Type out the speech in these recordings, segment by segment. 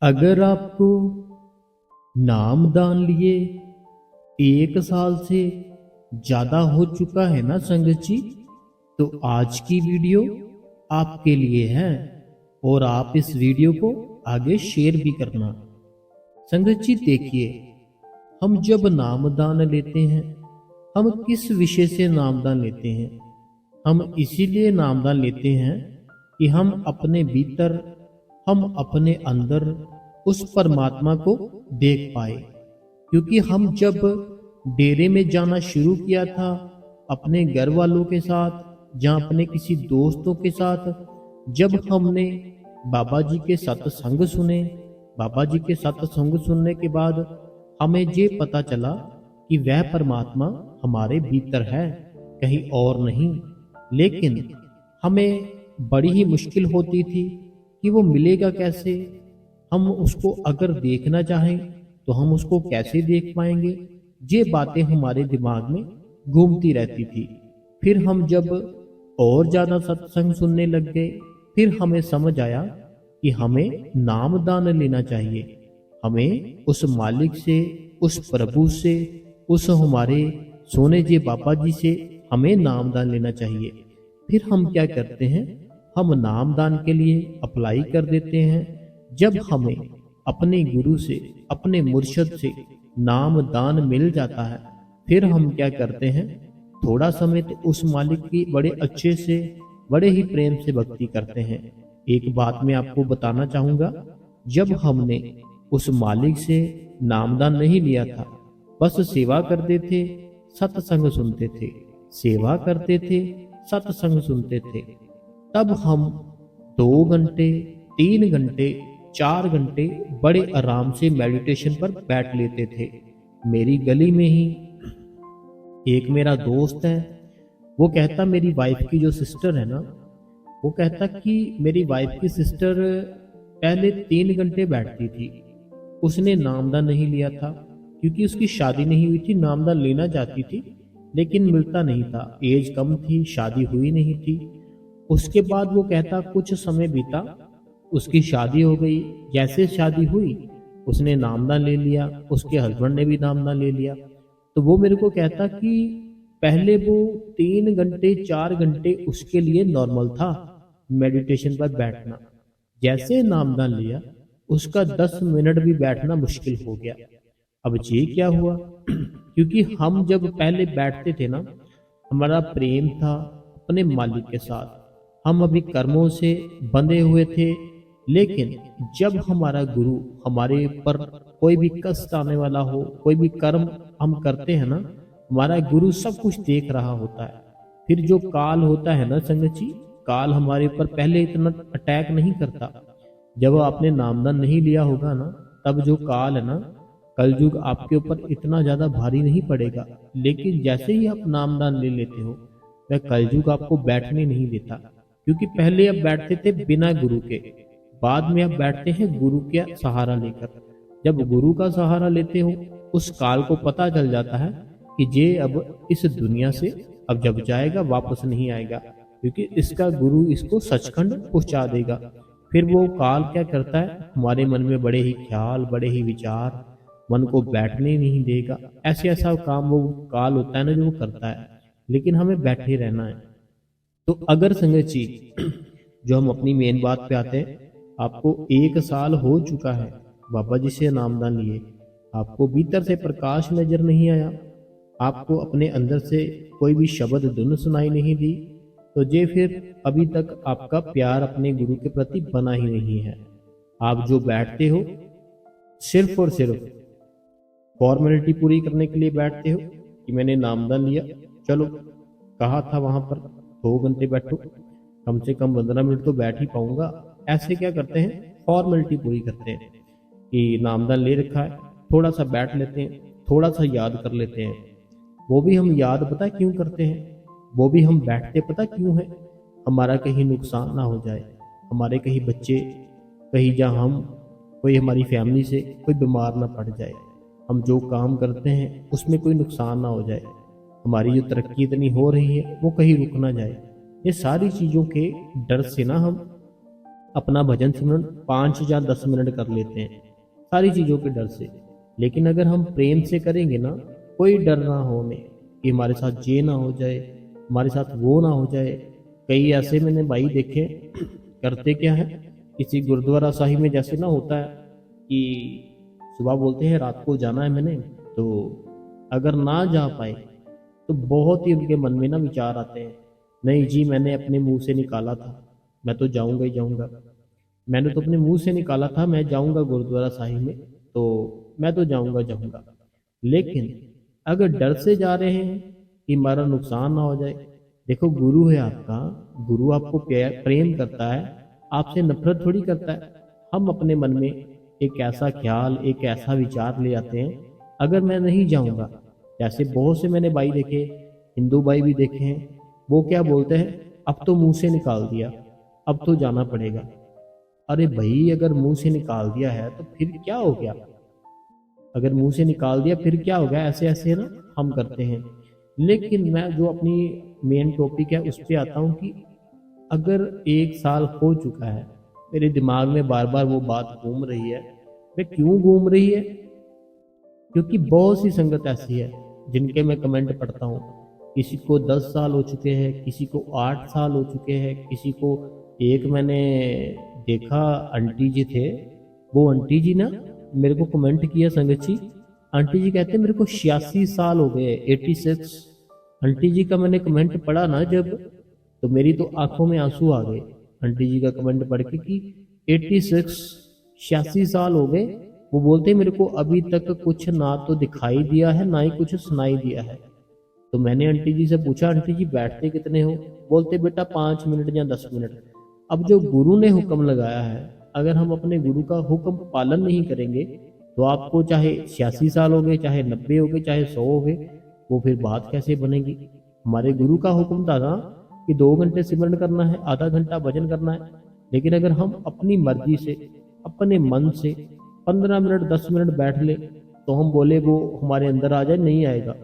अगर आपको नामदान लिए 1 साल से ज़्यादा हो चुका है ना संगत जी, तो आज की वीडियो आपके लिए है। और आप इस वीडियो को आगे शेयर भी करना। संगत जी देखिए, हम जब नामदान लेते हैं, हम किस विषय से नामदान लेते हैं? हम इसीलिए नामदान लेते हैं कि हम अपने भीतर, हम अपने अंदर उस परमात्मा को देख पाए। क्योंकि हम जब डेरे में जाना शुरू किया था अपने घर वालों के साथ, जहाँ अपने किसी दोस्तों के साथ, जब हमने बाबा जी के सत्संग सुने, बाबा जी के सत्संग सुनने के बाद हमें ये पता चला कि वह परमात्मा हमारे भीतर है, कहीं और नहीं। लेकिन हमें बड़ी ही मुश्किल होती थी कि वो मिलेगा कैसे। हम उसको अगर देखना चाहें तो हम उसको कैसे देख पाएंगे? ये बातें हमारे दिमाग में घूमती रहती थी। फिर हम जब और ज़्यादा सत्संग सुनने लग गए, फिर हमें समझ आया कि हमें नामदान लेना चाहिए। हमें उस मालिक से, उस प्रभु से, उस हमारे सोने जी बाबा जी से हमें नामदान लेना चाहिए। फिर हम क्या करते हैं? हम नामदान के लिए अप्लाई कर देते हैं। जब हमें अपने गुरु से, अपने मुर्शद से नामदान मिल जाता है, फिर हम क्या करते हैं? थोड़ा समय तो उस मालिक की बड़े अच्छे से, बड़े ही प्रेम से भक्ति करते हैं। एक बात मैं आपको बताना चाहूँगा, जब हमने उस मालिक से नामदान नहीं लिया था, बस सेवा करते थे, सत्संग सुनते थे, सेवा करते थे, सत्संग सुनते थे, तब हम 2 घंटे, 3 घंटे, 4 घंटे बड़े आराम से मेडिटेशन पर बैठ लेते थे। मेरी गली में ही एक मेरा दोस्त है, वो कहता, मेरी वाइफ की जो सिस्टर है ना, वो कहता कि मेरी वाइफ की सिस्टर पहले 3 घंटे बैठती थी, उसने नामदान नहीं लिया था क्योंकि उसकी शादी नहीं हुई थी। नामदान लेना चाहती थी लेकिन मिलता नहीं था, एज कम थी, शादी हुई नहीं थी। उसके बाद वो कहता कुछ समय बीता, उसकी शादी हो गई। जैसे शादी हुई उसने नामदान ले लिया, उसके हस्बैंड ने भी नामदान ले लिया। तो वो मेरे को कहता कि पहले वो 3 घंटे, 4 घंटे उसके लिए नॉर्मल था मेडिटेशन पर बैठना। जैसे नामदान लिया, उसका 10 मिनट भी बैठना मुश्किल हो गया। अब ये क्या हुआ? क्योंकि हम जब पहले बैठते थे ना, हमारा प्रेम था अपने मालिक के साथ, हम अभी कर्मों से बंधे हुए थे। लेकिन जब हमारा गुरु हमारे ऊपर कोई भी कष्ट आने वाला हो, कोई भी कर्म हम करते हैं ना, हमारा गुरु सब कुछ देख रहा होता है। फिर जो काल होता है ना संगत जी, काल हमारे ऊपर पहले इतना अटैक नहीं करता। जब आपने नामदान नहीं लिया होगा ना, तब जो काल है ना, कलयुग आपके ऊपर इतना ज्यादा भारी नहीं पड़ेगा। लेकिन जैसे ही आप नामदान ले लेते हो, वह कलयुग आपको बैठने नहीं देता। क्योंकि पहले आप बैठते थे बिना गुरु के, बाद में आप बैठते हैं गुरु का सहारा लेकर। जब गुरु का सहारा लेते हो, उस काल को पता चल जाता है कि ये अब इस दुनिया से अब जब जाएगा वापस नहीं आएगा, क्योंकि इसका गुरु इसको सचखंड पहुंचा देगा। फिर वो काल क्या करता है? हमारे मन में बड़े ही ख्याल, बड़े ही विचार, मन को बैठने नहीं देगा। ऐसे ऐसा काम वो काल होता है ना, जो वो करता है। लेकिन हमें बैठे रहना है। तो अगर संगत जी, जो हम अपनी मेन बात पे आते हैं, आपको 1 साल हो चुका है बाबा जी से नामदान लिए, आपको भीतर से प्रकाश नजर नहीं आया, आपको अपने अंदर से कोई भी शब्द धुन सुनाई नहीं दी, तो ये फिर अभी तक आपका प्यार अपने गुरु के प्रति बना ही नहीं है। आप जो बैठते हो सिर्फ और सिर्फ फॉर्मेलिटी पूरी करने के लिए बैठते हो कि मैंने नामदान लिया, चलो कहा था वहां पर 2 घंटे बैठो, कम से कम 15 मिनट तो बैठ ही पाऊंगा। ऐसे क्या करते हैं? फॉर्मेलिटी पूरी करते हैं कि नामदान ले रखा है, थोड़ा सा बैठ लेते हैं, थोड़ा सा याद कर लेते हैं। वो भी हम याद पता क्यों करते हैं? वो भी हम बैठते पता क्यों है? हमारा कहीं नुकसान ना हो जाए, हमारे कहीं बच्चे, कहीं जहाँ हम, कोई हमारी फैमिली से कोई बीमार ना पड़ जाए, हम जो काम करते हैं उसमें कोई नुकसान ना हो जाए, हमारी जो तरक्की इतनी हो रही है वो कहीं रुक ना जाए। ये सारी चीज़ों के डर से ना हम अपना भजन सिमरन 5 या 10 मिनट कर लेते हैं सारी चीज़ों के डर से। लेकिन अगर हम प्रेम से करेंगे ना, कोई डर ना हो हमें कि हमारे साथ ये ना हो जाए, हमारे साथ वो ना हो जाए। कई ऐसे मैंने भाई देखे करते क्या है, किसी गुरुद्वारा साहिब में जैसे ना होता है कि सुबह बोलते हैं रात को जाना है मैंने, तो अगर ना जा पाए तो बहुत ही उनके मन में ना विचार आते हैं, नहीं जी मैंने अपने मुंह से निकाला था, मैं तो जाऊंगा ही जाऊंगा, मैंने तो अपने मुंह से निकाला था मैं जाऊंगा गुरुद्वारा साहिब में, तो मैं तो जाऊंगा जाऊंगा। लेकिन अगर डर से जा रहे हैं कि हमारा नुकसान ना हो जाए, देखो गुरु है आपका, गुरु आपको प्रेम करता है, आपसे नफरत थोड़ी करता है। हम अपने मन में एक ऐसा ख्याल, एक ऐसा विचार ले आते हैं, अगर मैं नहीं जाऊंगा, जैसे बहुत से मैंने भाई देखे, हिंदू भाई भी देखे हैं, वो क्या बोलते हैं, अब तो मुंह से निकाल दिया, अब तो जाना पड़ेगा। अरे भाई अगर मुंह से निकाल दिया है तो फिर क्या हो गया, अगर मुंह से निकाल दिया फिर क्या हो गया, ऐसे ऐसे ना हम करते हैं। लेकिन मैं जो अपनी मेन टॉपिक है उस पर आता हूँ कि अगर 1 साल हो चुका है, मेरे दिमाग में बार बार वो बात घूम रही है, वे क्यों घूम रही है, क्योंकि बहुत सी संगत ऐसी है जिनके मैं कमेंट पढ़ता हूँ, किसी को 10 साल हो चुके हैं, किसी को 8 साल हो चुके हैं, किसी को, एक मैंने देखा आंटी जी थे, वो आंटी जी ना मेरे को कमेंट किया संगत जी, आंटी जी कहते मेरे को 86 साल हो गए, 86। आंटी जी का मैंने कमेंट पढ़ा ना जब, तो मेरी तो आंखों में आंसू आ गए आंटी जी का कमेंट पढ़ के कि 86, 86 साल हो गए। वो बोलते मेरे को अभी तक कुछ ना तो दिखाई दिया है ना ही कुछ सुनाई दिया है। तो मैंने आंटी जी से पूछा, आंटी जी बैठते कितने हो, बोलते बेटा 5 मिनट या 10 मिनट। अब जो गुरु ने हुक्म लगाया है, अगर हम अपने गुरु का हुक्म पालन नहीं करेंगे, तो आपको चाहे 86 साल हो गए, चाहे 90 हो गए, चाहे 100 हो गए, वो फिर बात कैसे बनेगी। हमारे गुरु का हुक्म था ना कि 2 घंटे सिमरन करना है, आधा घंटा भजन करना है। लेकिन अगर हम अपनी मर्जी से, अपने मन से 15 मिनट 10 मिनट बैठ ले, तो हम बोले वो हमारे अंदर आ जाए, नहीं आएगा।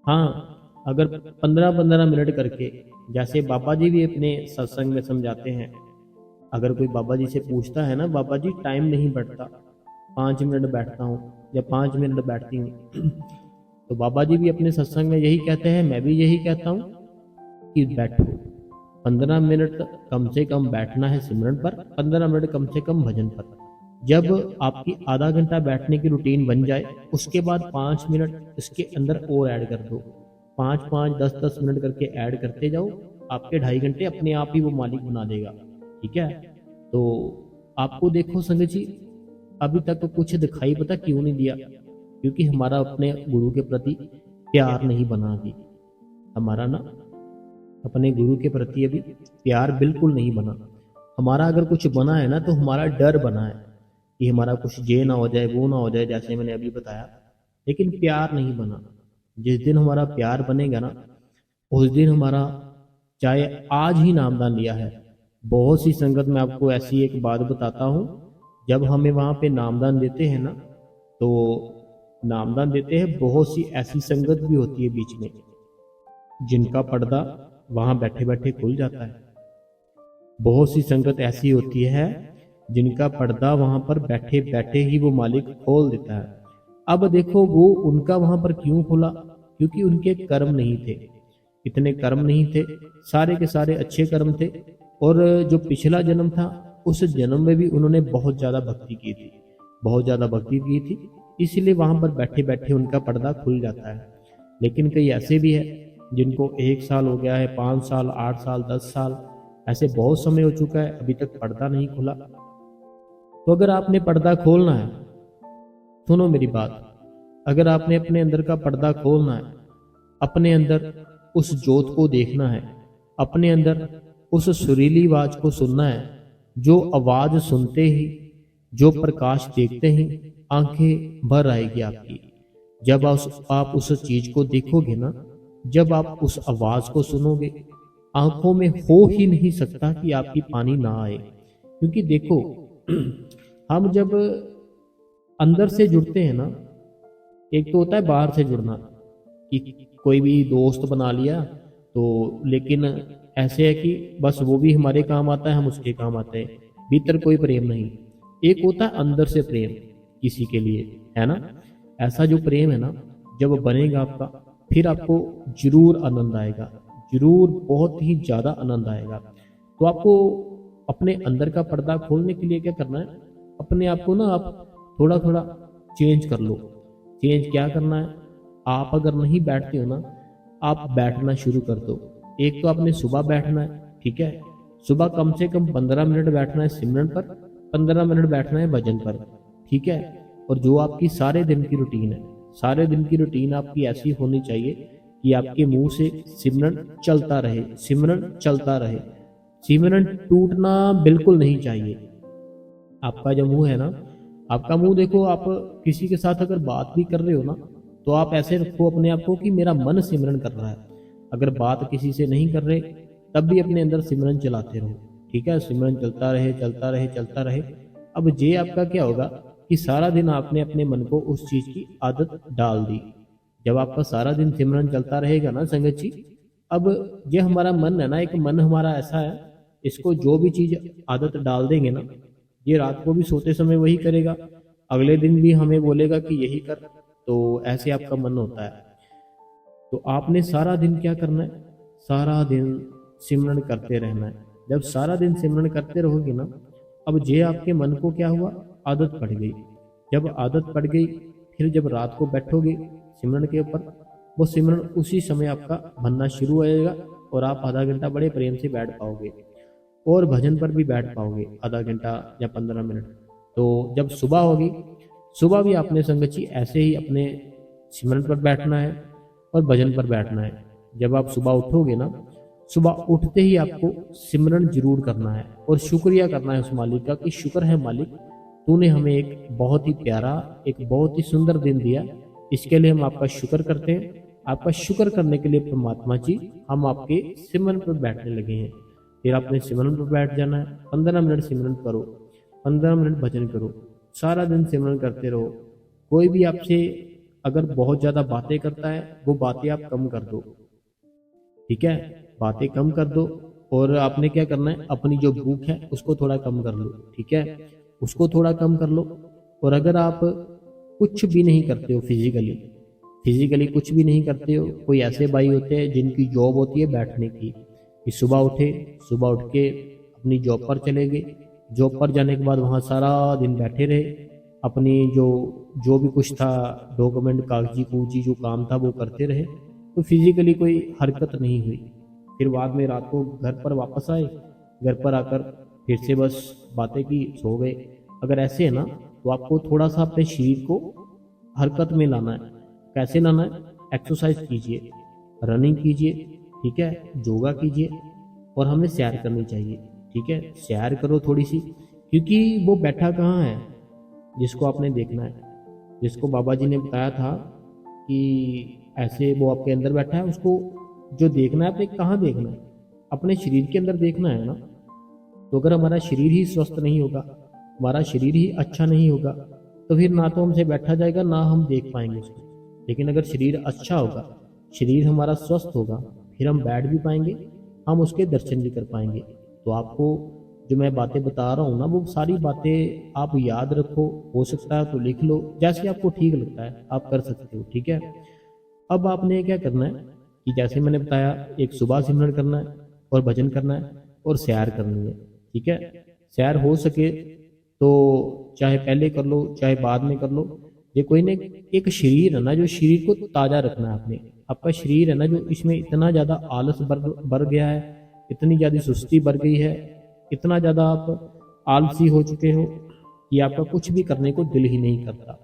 हाँ, अगर 15-15 मिनट करके, जैसे बाबा जी भी अपने सत्संग में समझाते हैं, अगर कोई बाबा जी से पूछता है ना, बाबा जी टाइम नहीं बैठता, 5 मिनट बैठता हूँ या 5 मिनट बैठती हूँ, तो बाबा जी भी अपने सत्संग में यही कहते हैं, मैं भी यही कहता हूँ कि बैठो 15 मिनट कम से कम बैठना है सिमरन पर, 15 मिनट कम से कम भजन पर। जब आपकी आधा घंटा बैठने की रूटीन बन जाए, उसके बाद 5 मिनट इसके अंदर और ऐड कर दो, 5-5, 10-10 मिनट करके ऐड करते जाओ, आपके 2.5 घंटे अपने आप ही वो मालिक बना देगा। ठीक है, तो आपको देखो संगत जी, अभी तक कुछ दिखाई पता क्यों नहीं दिया, क्योंकि हमारा अपने गुरु के प्रति प्यार नहीं बना अभी, हमारा ना अपने गुरु के प्रति अभी प्यार बिल्कुल नहीं बना। हमारा अगर कुछ बना है ना, तो हमारा डर बना है कि हमारा कुछ ये ना हो जाए, वो ना हो जाए, जैसे मैंने अभी बताया, लेकिन प्यार नहीं बना। जिस दिन हमारा प्यार बनेगा ना, उस दिन हमारा, चाहे आज ही नामदान लिया है, बहुत सी संगत में आपको ऐसी एक बात बताता हूँ, जब हमें वहाँ पे नामदान देते हैं ना, तो नामदान देते हैं, बहुत सी ऐसी संगत भी होती है बीच में जिनका पर्दा वहाँ बैठे बैठे खुल जाता है। बहुत सी संगत ऐसी होती है जिनका पर्दा वहां पर बैठे बैठे ही वो मालिक खोल देता है। अब देखो वो उनका वहां पर क्यों खुला, क्योंकि उनके कर्म नहीं थे, इतने कर्म नहीं थे, सारे के सारे अच्छे कर्म थे, और जो पिछला जन्म था उस जन्म में भी उन्होंने बहुत ज्यादा भक्ति की थी, बहुत ज्यादा भक्ति की थी, इसलिए वहां पर बैठे बैठे उनका पर्दा खुल जाता है। लेकिन कई ऐसे भी है जिनको 1 साल हो गया है, 5 साल, 8 साल, 10 साल, ऐसे बहुत समय हो चुका है, अभी तक पर्दा नहीं खुला। तो अगर आपने पर्दा खोलना है, सुनो मेरी बात, अगर आपने अपने अंदर का पर्दा खोलना है, अपने अंदर उस ज्योत को देखना है, अपने अंदर उस सुरीली आवाज को सुनना है, जो आवाज सुनते ही, जो प्रकाश देखते ही आंखें भर आएगी आपकी। जब आप उस चीज को देखोगे ना, जब आप उस आवाज को सुनोगे, आंखों में हो ही नहीं सकता कि आपकी पानी ना आए। क्योंकि देखो हम जब अंदर से जुड़ते हैं ना, एक तो होता है बाहर से जुड़ना कि कोई भी दोस्त बना लिया, तो लेकिन ऐसे है कि बस वो भी हमारे काम आता है, हम उसके काम आते हैं, भीतर कोई प्रेम नहीं। एक होता है अंदर से प्रेम किसी के लिए, है ना। ऐसा जो प्रेम है ना, जब बनेगा आपका, फिर आपको जरूर आनंद आएगा, जरूर बहुत ही ज़्यादा आनंद आएगा। तो आपको अपने अंदर का पर्दा खोलने के लिए क्या करना है, अपने आप को ना आप थोड़ा थोड़ा चेंज कर लो। चेंज क्या करना है, आप अगर नहीं बैठते हो ना, आप बैठना शुरू कर दो। एक तो आपने सुबह बैठना है, ठीक है। सुबह कम से कम 15 मिनट बैठना है सिमरन पर, 15 मिनट बैठना है भजन पर, ठीक है। और जो आपकी सारे दिन की रूटीन है, सारे दिन की रूटीन आपकी ऐसी होनी चाहिए कि आपके मुंह से सिमरन चलता रहे, सिमरन चलता रहे, सिमरन टूटना बिल्कुल नहीं चाहिए। आपका जो मुंह है ना, आपका मुंह देखो, आप किसी के साथ अगर बात भी कर रहे हो ना, तो आप ऐसे रखो अपने आप को कि मेरा मन सिमरन कर रहा है। अगर बात किसी से नहीं कर रहे, तब भी अपने अंदर सिमरन चलाते रहो, ठीक है। सिमरन चलता रहे, चलता रहे, चलता रहे। अब ये आपका क्या होगा कि सारा दिन आपने अपने मन को उस चीज की आदत डाल दी। जब आपका सारा दिन सिमरन चलता रहेगा ना संगत जी, अब ये हमारा मन है ना, एक मन हमारा ऐसा है, इसको जो भी चीज आदत डाल देंगे ना, ये रात को भी सोते समय वही करेगा, अगले दिन भी हमें बोलेगा कि यही कर। तो ऐसे आपका मन होता है। तो आपने सारा दिन क्या करना है, सारा दिन सिमरन करते रहना है। जब सारा दिन सिमरन करते रहोगे ना, अब ये आपके मन को क्या हुआ, आदत पड़ गई। जब आदत पड़ गई, फिर जब रात को बैठोगे सिमरन के ऊपर, वो सिमरन उसी समय आपका बनना शुरू हो जाएगा, और आप आधा घंटा बड़े प्रेम से बैठ पाओगे, और भजन पर भी बैठ पाओगे आधा घंटा या 15 मिनट। तो जब सुबह होगी, सुबह भी आपने संगत जी ऐसे ही अपने सिमरन पर बैठना है और भजन पर बैठना है। जब आप सुबह उठोगे ना, सुबह उठते ही आपको सिमरन जरूर करना है और शुक्रिया करना है उस मालिक का कि शुक्र है मालिक, तूने हमें एक बहुत ही प्यारा, एक बहुत ही सुंदर दिन दिया, इसके लिए हम आपका शुक्र करते हैं। आपका शुक्र करने के लिए परमात्मा जी, हम आपके सिमरन पर बैठने लगे हैं। फिर आपने सिमरन पर बैठ जाना है, 15 मिनट सिमरन करो, 15 मिनट भजन करो, सारा दिन सिमरन करते रहो। कोई भी आपसे अगर बहुत ज्यादा बातें करता है, वो बातें आप कम कर दो, ठीक है। बातें कम कर दो। और आपने क्या करना है, अपनी जो भूख है उसको थोड़ा कम कर लो, ठीक है, उसको थोड़ा कम कर लो। और अगर आप कुछ भी नहीं करते हो फिजिकली, फिजिकली कुछ भी नहीं करते हो, कोई ऐसे भाई होते हैं जिनकी जॉब होती है बैठने की, कि सुबह उठे, सुबह उठ के अपनी जॉब पर चले गए, जॉब पर जाने के बाद वहाँ सारा दिन बैठे रहे, अपनी जो भी कुछ था डॉक्यूमेंट कागजी पूंजी जो काम था वो करते रहे, तो फिजिकली कोई हरकत नहीं हुई। फिर बाद में रात को घर पर वापस आए, घर पर आकर फिर से बस बातें की, सो गए। अगर ऐसे है ना, तो आपको थोड़ा सा अपने शरीर को हरकत में लाना है। कैसे लाना है, एक्सरसाइज कीजिए, रनिंग कीजिए, ठीक है, योगा कीजिए, और हमें सैर करनी चाहिए, ठीक है। सैर करो थोड़ी सी, क्योंकि वो बैठा कहाँ है जिसको आपने देखना है, जिसको बाबा जी ने बताया था कि ऐसे वो आपके अंदर बैठा है, उसको जो देखना है, आपने कहाँ देखना है, अपने शरीर के अंदर देखना है ना। तो अगर हमारा शरीर ही स्वस्थ नहीं होगा, हमारा शरीर ही अच्छा नहीं होगा, तो फिर ना तो हमसे बैठा जाएगा, ना हम देख पाएंगे उसको। लेकिन अगर शरीर अच्छा होगा, शरीर हमारा स्वस्थ होगा, फिर हम बैठ भी पाएंगे, हम उसके दर्शन भी कर पाएंगे। तो आपको जो मैं बातें बता रहा हूँ ना, वो सारी बातें आप याद रखो, हो सकता है तो लिख लो, जैसे आपको ठीक लगता है आप कर सकते हो, ठीक है। अब आपने क्या करना है कि जैसे मैंने बताया, एक सुबह सिमरन करना है और भजन करना है और सैर करनी है, ठीक है। सैर हो सके तो चाहे पहले कर लो चाहे बाद में कर लो। ये कोई ने एक शरीर है ना, जो शरीर को ताजा रखना है आपने। आपका शरीर है ना, जो इसमें इतना ज्यादा आलस बढ़ गया है, इतनी ज्यादा सुस्ती बढ़ गई है, इतना ज्यादा आप आलसी हो चुके हो कि आपका कुछ भी करने को दिल ही नहीं करता।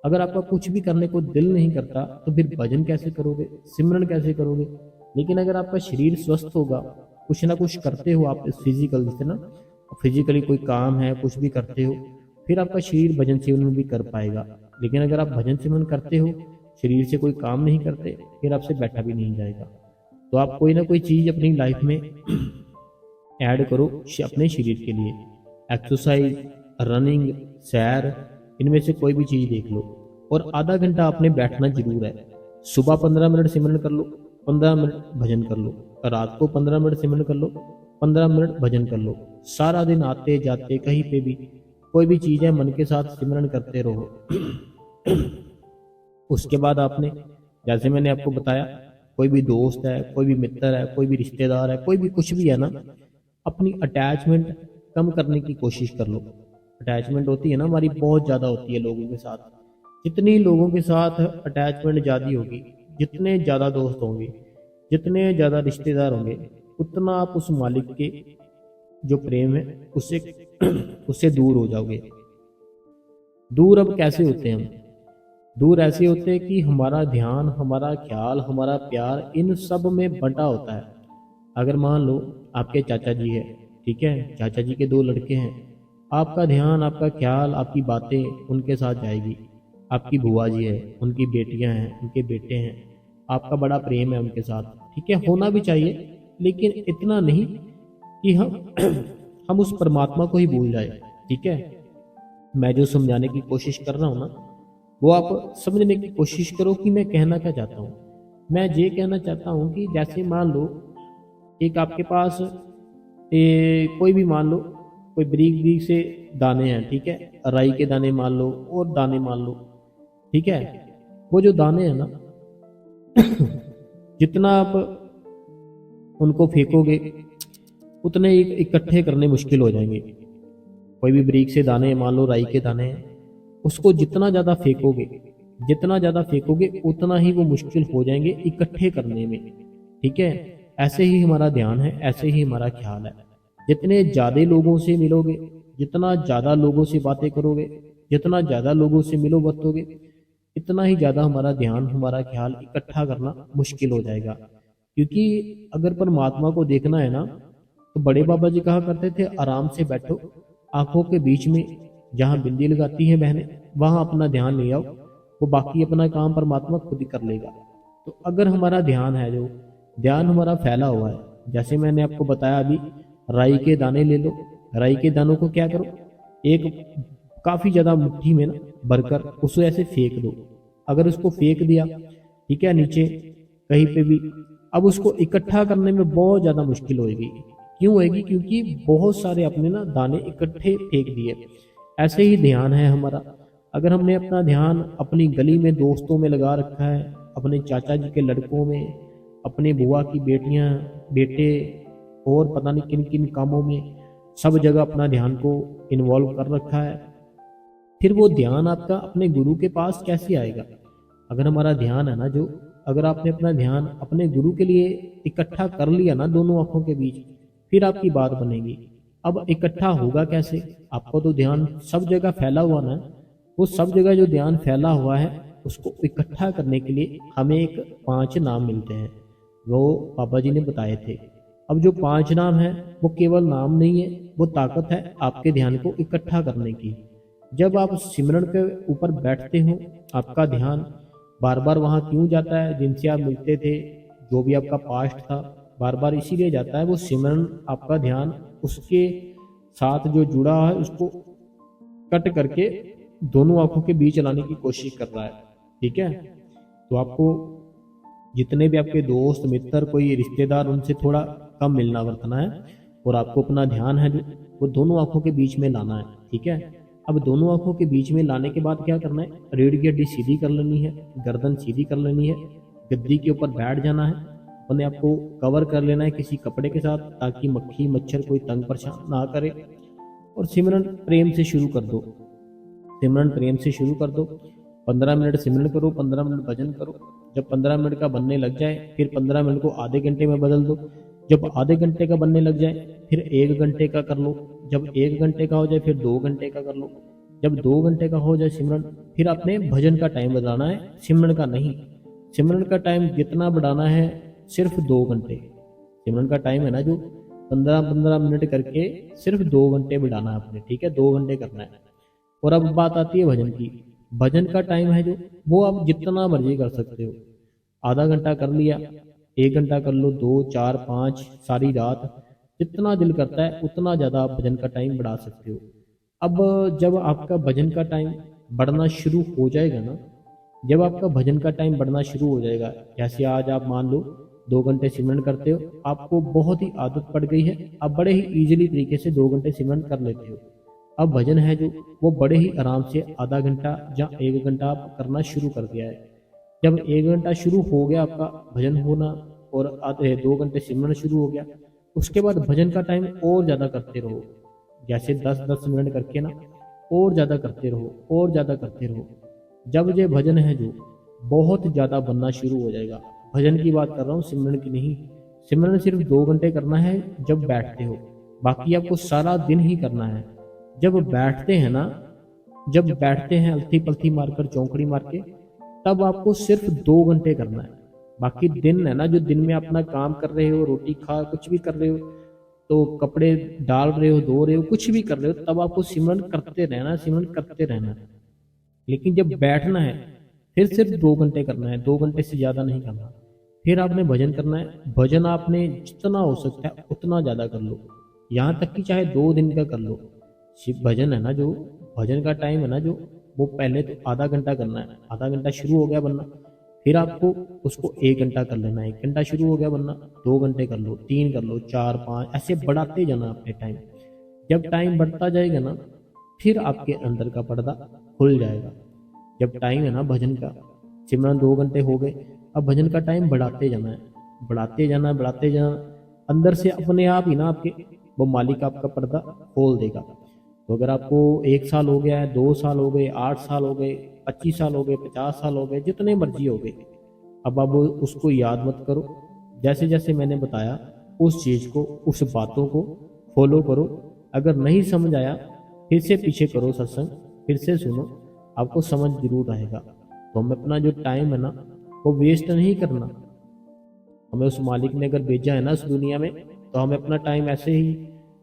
अगर आपका कुछ भी करने को दिल नहीं करता, तो फिर भजन कैसे करोगे, सिमरन कैसे करोगे। लेकिन अगर आपका शरीर स्वस्थ होगा, कुछ ना कुछ करते हो आप फिजिकल से ना, फिजिकली कोई काम है, कुछ भी करते हो, फिर आपका शरीर भजन सिमरन भी कर पाएगा। लेकिन अगर आप भजन सिमरन करते हो, शरीर से कोई काम नहीं करते, फिर आपसे बैठा भी नहीं जाएगा। तो आप कोई ना कोई चीज अपनी लाइफ में ऐड करो अपने शरीर के लिए, एक्सरसाइज, रनिंग, सैर, इनमें से कोई भी चीज देख लो। और आधा घंटा आपने बैठना जरूर है। सुबह 15 मिनट सिमरन कर लो, 15 मिनट भजन कर लो, रात को 15 मिनट सिमरन कर लो, 15 मिनट भजन कर लो। सारा दिन आते जाते कहीं पे भी कोई भी चीज़ है मन के साथ सिमरन करते रहो। उसके बाद आपने, जैसे मैंने आपको बताया, कोई भी दोस्त है, कोई भी मित्र है, कोई भी रिश्तेदार है, कोई भी कुछ भी है ना, अपनी अटैचमेंट कम करने की कोशिश कर लो। अटैचमेंट होती है ना हमारी, बहुत ज़्यादा होती है लोगों के साथ। जितनी लोगों के साथ अटैचमेंट ज़्यादा होगी, जितने ज़्यादा दोस्त होंगे, जितने ज़्यादा रिश्तेदार होंगे, उतना आप उस मालिक के जो प्रेम है उससे उससे दूर हो जाओगे। दूर अब कैसे होते हैं हम? दूर ऐसे होते हैं कि हमारा ध्यान, हमारा ख्याल, हमारा प्यार इन सब में बंटा होता है। अगर मान लो आपके चाचा जी है, ठीक है, चाचा जी के 2 लड़के हैं, आपका ध्यान, आपका ख्याल, आपकी बातें उनके साथ जाएगी। आपकी बुआ जी है, उनकी बेटियां हैं, उनके बेटे हैं, आपका बड़ा प्रेम है उनके साथ, ठीक है, होना भी चाहिए, लेकिन इतना नहीं कि हम हम उस परमात्मा को ही भूल जाए। ठीक है, मैं जो समझाने की कोशिश कर रहा हूँ ना, वो आप समझने की कोशिश करो कि मैं कहना क्या चाहता हूँ। मैं ये कहना चाहता हूँ कि जैसे मान लो एक आपके पास कोई भी, मान लो कोई बारीक बारीक से दाने हैं, ठीक है, राई के दाने मान लो और दाने मान लो, ठीक है, वो जो दाने हैं ना, जितना आप उनको फेंकोगे उतने इकट्ठे करने मुश्किल हो जाएंगे। कोई भी बारीक से दाने, मान लो राई के दाने हैं, उसको जितना ज़्यादा फेंकोगे, जितना ज़्यादा फेंकोगे उतना ही वो मुश्किल हो जाएंगे इकट्ठे करने में। ठीक है, ऐसे ही हमारा ध्यान है, ऐसे ही हमारा ख्याल है। जितने ज़्यादा लोगों से मिलोगे, जितना ज़्यादा लोगों से बातें करोगे, जितना ज़्यादा लोगों से मिलो बरतोगे, इतना ही ज़्यादा हमारा ध्यान, हमारा ख्याल इकट्ठा करना मुश्किल हो जाएगा। क्योंकि अगर परमात्मा को देखना है ना, तो बड़े बाबा जी कहा करते थे, आराम से बैठो, आंखों के बीच में जहाँ बिंदी लगाती हैं बहनें, वहां अपना ध्यान ले आओ, वो बाकी अपना काम परमात्मा खुद ही कर लेगा। तो अगर हमारा ध्यान है, जो ध्यान हमारा फैला हुआ है, जैसे मैंने आपको बताया अभी, राई के दाने ले लो, राई के दानों को क्या करो, एक काफी ज्यादा मुट्ठी में ना भरकर उसे ऐसे फेंक दो। अगर उसको फेंक दिया, ठीक है, नीचे कहीं पे भी, अब उसको इकट्ठा करने में बहुत ज्यादा मुश्किल होगी। क्यों होगी? क्योंकि बहुत सारे अपने ना दाने इकट्ठे फेंक दिए। ऐसे ही ध्यान है हमारा। अगर हमने अपना ध्यान अपनी गली में दोस्तों में लगा रखा है, अपने चाचा जी के लड़कों में, अपने बुआ की बेटियां, बेटे, और पता नहीं किन किन कामों में, सब जगह अपना ध्यान को इन्वॉल्व कर रखा है, फिर वो ध्यान आपका अपने गुरु के पास कैसे आएगा? अगर हमारा ध्यान है ना, जो अगर आपने अपना ध्यान अपने गुरु के लिए इकट्ठा कर लिया ना दोनों आंखों के बीच, फिर आपकी बात बनेगी। अब इकट्ठा होगा कैसे? आपको तो ध्यान सब जगह फैला हुआ ना, वो सब जगह जो ध्यान फैला हुआ है उसको इकट्ठा करने के लिए हमें एक 5 नाम मिलते हैं, वो बाबा जी ने बताए थे। अब जो 5 नाम है वो केवल नाम नहीं है, वो ताकत है आपके ध्यान को इकट्ठा करने की। जब आप सिमरन के ऊपर बैठते हो, आपका ध्यान बार बार वहाँ क्यों जाता है? जिनसे आप मिलते थे, जो भी आपका पास्ट था, बार बार इसीलिए जाता है, वो सिमरन आपका ध्यान उसके साथ जो जुड़ा है उसको कट करके दोनों आंखों के बीच लाने की कोशिश कर रहा है। ठीक है, तो आपको जितने भी आपके दोस्त, मित्र, कोई रिश्तेदार, उनसे थोड़ा कम मिलना वर्तना है, और आपको अपना ध्यान है जो वो दोनों आंखों के बीच में लाना है। ठीक है, अब दोनों आंखों के बीच में लाने के बाद क्या करना है? रीढ़ की हड्डी सीधी कर लेनी है, गर्दन सीधी कर लेनी है, गद्दी के ऊपर बैठ जाना है, अपने आप को कवर कर लेना है किसी कपड़े के साथ, ताकि मक्खी मच्छर कोई तंग परेशान ना करे, और सिमरन प्रेम से शुरू कर दो। सिमरन प्रेम से शुरू कर दो। 15 मिनट सिमरन करो, 15 मिनट भजन करो। जब 15 मिनट का बनने लग जाए, फिर 15 मिनट को आधे घंटे में बदल दो। जब आधे घंटे का बनने लग जाए, फिर 1 घंटे का कर लो। जब 1 घंटे का हो जाए, फिर 2 घंटे का कर लो। जब 2 घंटे का हो जाए सिमरन, फिर आपने भजन का टाइम बढ़ाना है, सिमरन का नहीं। सिमरन का टाइम जितना बढ़ाना है, सिर्फ 2 घंटे। सिमरन का टाइम है ना जो 15-15 मिनट करके सिर्फ 2 घंटे बढ़ाना है आपने। ठीक है, 2 घंटे करना है। और अब बात आती है भजन की। भजन का टाइम है जो, वो आप जितना मर्जी कर सकते हो। आधा घंटा कर लिया, 1 घंटा कर लो, 2, 4, 5, सारी रात, जितना दिल करता है उतना ज़्यादा आप भजन का टाइम बढ़ा सकते हो। अब जब आपका भजन का टाइम बढ़ना शुरू हो जाएगा ना, जब आपका भजन का टाइम बढ़ना शुरू हो जाएगा, जैसे आज आप मान लो 2 घंटे सिमरन करते हो, आपको बहुत ही आदत पड़ गई है, आप बड़े ही इजीली तरीके से 2 घंटे सिमरन कर लेते हो। अब भजन है जो वो बड़े ही आराम से आधा घंटा या 1 घंटा आप करना शुरू कर दिया है। जब 1 घंटा शुरू हो गया आपका भजन होना और आधे 2 घंटे सिमरन शुरू हो गया, उसके बाद भजन का टाइम और ज़्यादा करते रहो। जैसे 10-10 मिनट करके ना और ज़्यादा करते रहो और ज़्यादा करते रहो। जब ये भजन है जो बहुत ज़्यादा बनना शुरू हो जाएगा। भजन की बात कर रहा हूँ, सिमरन की नहीं। सिमरन सिर्फ 2 घंटे करना है जब बैठते हो, बाकी आपको सारा दिन ही करना है। जब बैठते हैं ना, जब बैठते हैं अलथी पलथी मारकर चौंकड़ी मार के, तब आपको सिर्फ 2 घंटे करना है। बाकी दिन है ना, जो दिन में अपना काम कर रहे हो, रोटी खा कुछ भी कर रहे हो, तो कपड़े डाल रहे हो, धो रहे हो, कुछ भी कर रहे हो, तब आपको सिमरन करते रहना, सिमरन करते रहना। लेकिन जब बैठना है फिर सिर्फ 2 घंटे करना है, 2 घंटे से ज़्यादा नहीं करना। फिर आपने भजन करना है। भजन आपने जितना हो सकता है उतना ज़्यादा कर लो, यहाँ तक कि चाहे 2 दिन का कर लो। शिव भजन है ना जो, भजन का टाइम है ना जो, वो पहले तो आधा घंटा करना है। आधा घंटा शुरू हो गया बनना, फिर आपको उसको 1 घंटा कर लेना है। 1 घंटा शुरू हो गया बनना, 2 घंटे कर लो, 3 कर लो, 4, 5, ऐसे बढ़ाते जाना अपने टाइम। जब टाइम बढ़ता जाएगा ना, फिर आपके अंदर का पर्दा खुल जाएगा। जब टाइम है ना भजन का, सिमरन 2 घंटे हो गए, अब भजन का टाइम बढ़ाते जाना है, बढ़ाते जाना, बढ़ाते जाना। अंदर से अपने आप ही ना आपके वो मालिक आपका पर्दा खोल देगा। तो अगर आपको 1 साल हो गया है, 2 साल हो गए, 8 साल हो गए, 25 साल हो गए, 50 साल हो गए, जितने मर्जी हो गए, अब उसको याद मत करो। जैसे जैसे मैंने बताया उस चीज़ को, उस बातों को फॉलो करो। अगर नहीं समझ आया फिर से पीछे करो सत्संग, फिर से सुनो, आपको समझ जरूर आएगा। तो हमें अपना जो टाइम है ना वो वेस्ट नहीं करना। हमें उस मालिक ने अगर भेजा है ना इस दुनिया में, तो हमें अपना टाइम ऐसे ही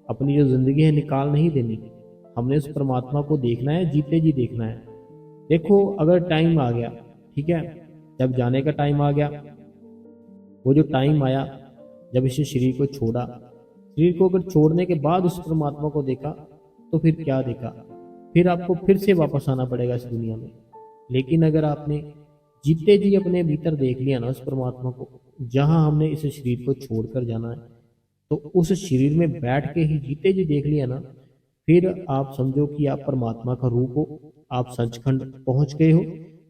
अपनी जो जिंदगी है निकाल नहीं देनी। हमने उस परमात्मा को देखना है, जीते जी देखना है। देखो अगर टाइम आ गया, ठीक है, जब जाने का टाइम आ गया, वो जो टाइम आया जब इसे शरीर को छोड़ा, शरीर को अगर छोड़ने के बाद उस परमात्मा को देखा, तो फिर क्या देखा? फिर आपको फिर से वापस आना पड़ेगा इस दुनिया में। लेकिन अगर आपने जीते जी अपने भीतर देख लिया ना उस परमात्मा को, जहां हमने इस शरीर को छोड़कर जाना है, तो उस शरीर में बैठ के ही जीते जी देख लिया ना, फिर आप समझो कि आप परमात्मा का रूप हो, आप सचखंड पहुंच गए हो।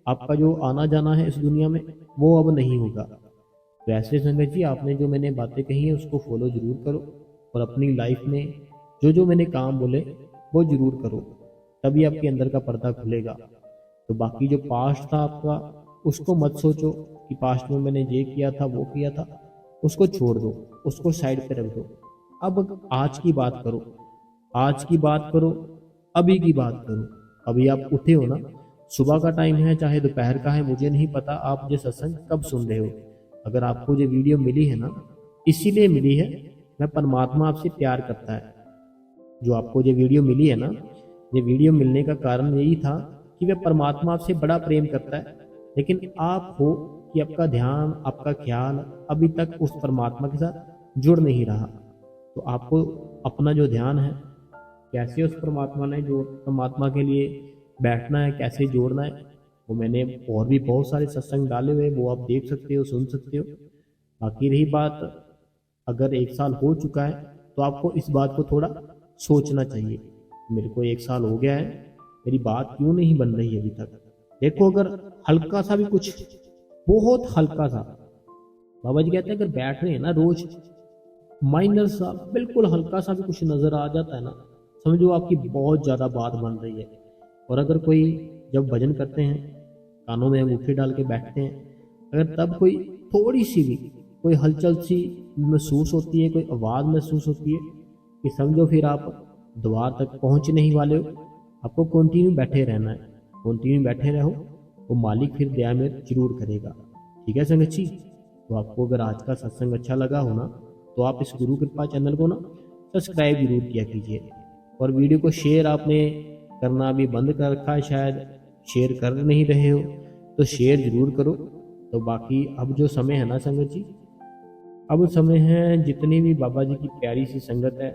आपका जो आना जाना है इस दुनिया में वो अब नहीं होगा। तो ऐसे संगत जी, आपने जो मैंने बातें कही हैं उसको फॉलो जरूर करो, और अपनी लाइफ में जो जो मैंने काम बोले वो जरूर करो, तभी आपके अंदर का पर्दा खुलेगा। तो बाकी जो पास्ट था आपका, उसको मत सोचो कि पास्ट में मैंने ये किया था वो किया था, उसको छोड़ दो, उसको साइड पे रख दो। अब आज की बात करो, आज की बात करो, अभी की बात करो। अभी आप उठे हो ना, सुबह का टाइम है चाहे दोपहर का है, मुझे नहीं पता आप ये सत्संग कब सुन रहे हो। अगर आपको ये वीडियो मिली है ना, इसीलिए मिली है, मैं परमात्मा आपसे प्यार करता है। जो आपको ये वीडियो मिली है ना, ये वीडियो मिलने का कारण यही था कि वह परमात्मा आपसे बड़ा प्रेम करता है। लेकिन आप हो कि आपका ध्यान, आपका ख्याल अभी तक उस परमात्मा के साथ जुड़ नहीं रहा। तो आपको अपना जो ध्यान है, कैसे उस परमात्मा ने जो परमात्मा के लिए बैठना है, कैसे जोड़ना है, वो मैंने और भी बहुत सारे सत्संग डाले हुए, वो आप देख सकते हो, सुन सकते हो। बाकी रही बात, अगर 1 साल हो चुका है तो आपको इस बात को थोड़ा सोचना चाहिए, मेरे को 1 साल हो गया है, मेरी बात क्यों नहीं बन रही अभी तक। देखो अगर हल्का सा भी कुछ, बहुत हल्का सा, बाबा जी कहते हैं अगर बैठ रहे हैं ना रोज, माइनर सा बिल्कुल हल्का सा भी कुछ नजर आ जाता है ना, समझो आपकी बहुत ज्यादा बात बन रही है। और अगर कोई जब भजन करते हैं, कानों में अंगूठे डाल के बैठते हैं, अगर तब कोई थोड़ी सी भी कोई हलचल सी महसूस होती है, कोई आवाज़ महसूस होती है, कि समझो फिर आप द्वार तक पहुंच नहीं वाले हो। आपको कंटिन्यू बैठे रहना है, कंटिन्यू बैठे रहो, वो मालिक फिर दया में जरूर करेगा। ठीक है संगत जी, तो आपको अगर आज का सत्संग अच्छा लगा हो ना, तो आप इस गुरु कृपा चैनल को ना सब्सक्राइब जरूर किया कीजिए। और वीडियो को शेयर आपने करना भी बंद कर रखा है, शायद शेयर कर नहीं रहे हो, तो शेयर जरूर करो। तो बाकी अब जो समय है ना संगत जी, अब समय है जितनी भी बाबा जी की प्यारी सी संगत है,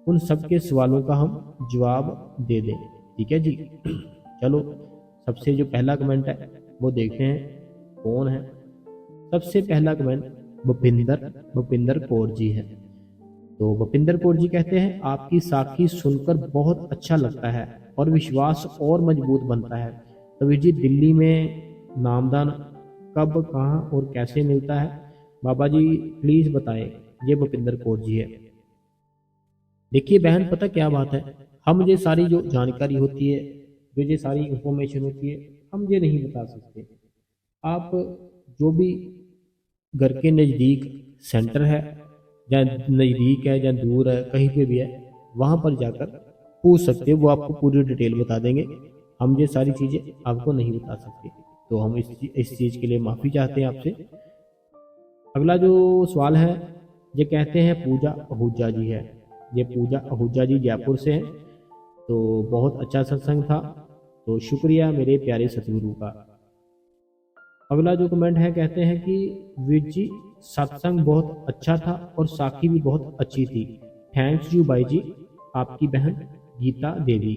उन सबके सवालों का हम जवाब दे दें। ठीक है जी। चलो, सबसे जो पहला कमेंट है वो देखते हैं कौन है। सबसे पहला कमेंट भूपिंदर कौर जी है। तो भूपिंदर कौर जी कहते हैं, आपकी साखी सुनकर बहुत अच्छा लगता है और विश्वास और मजबूत बनता है। तो वीर जी, दिल्ली में नामदान कब, कहाँ और कैसे मिलता है? बाबा जी प्लीज बताएं। ये भूपिंदर कौर जी है। देखिए बहन, पता क्या बात है, हम ये सारी जो जानकारी होती है, जो ये सारी इंफॉर्मेशन होती है, हम ये नहीं बता सकते। आप जो भी घर के नज़दीक सेंटर है, या नज़दीक है या दूर है, कहीं पे भी है, वहाँ पर जाकर पूछ सकते हो, वो आपको पूरी डिटेल बता देंगे। हम ये सारी चीज़ें आपको नहीं बता सकते, तो हम इस चीज़ के लिए माफ़ी चाहते हैं आपसे। अगला जो सवाल है, ये कहते हैं पूजा आहूजा जी है। ये पूजा आहूजा जी जयपुर से हैं। तो बहुत अच्छा सत्संग था, तो शुक्रिया मेरे प्यारे सतगुरु का। अगला जो कमेंट है, कहते हैं कि वीर जी सत्संग बहुत अच्छा था और साखी भी बहुत अच्छी थी। थैंक्स यू भाई जी। आपकी बहन गीता देवी।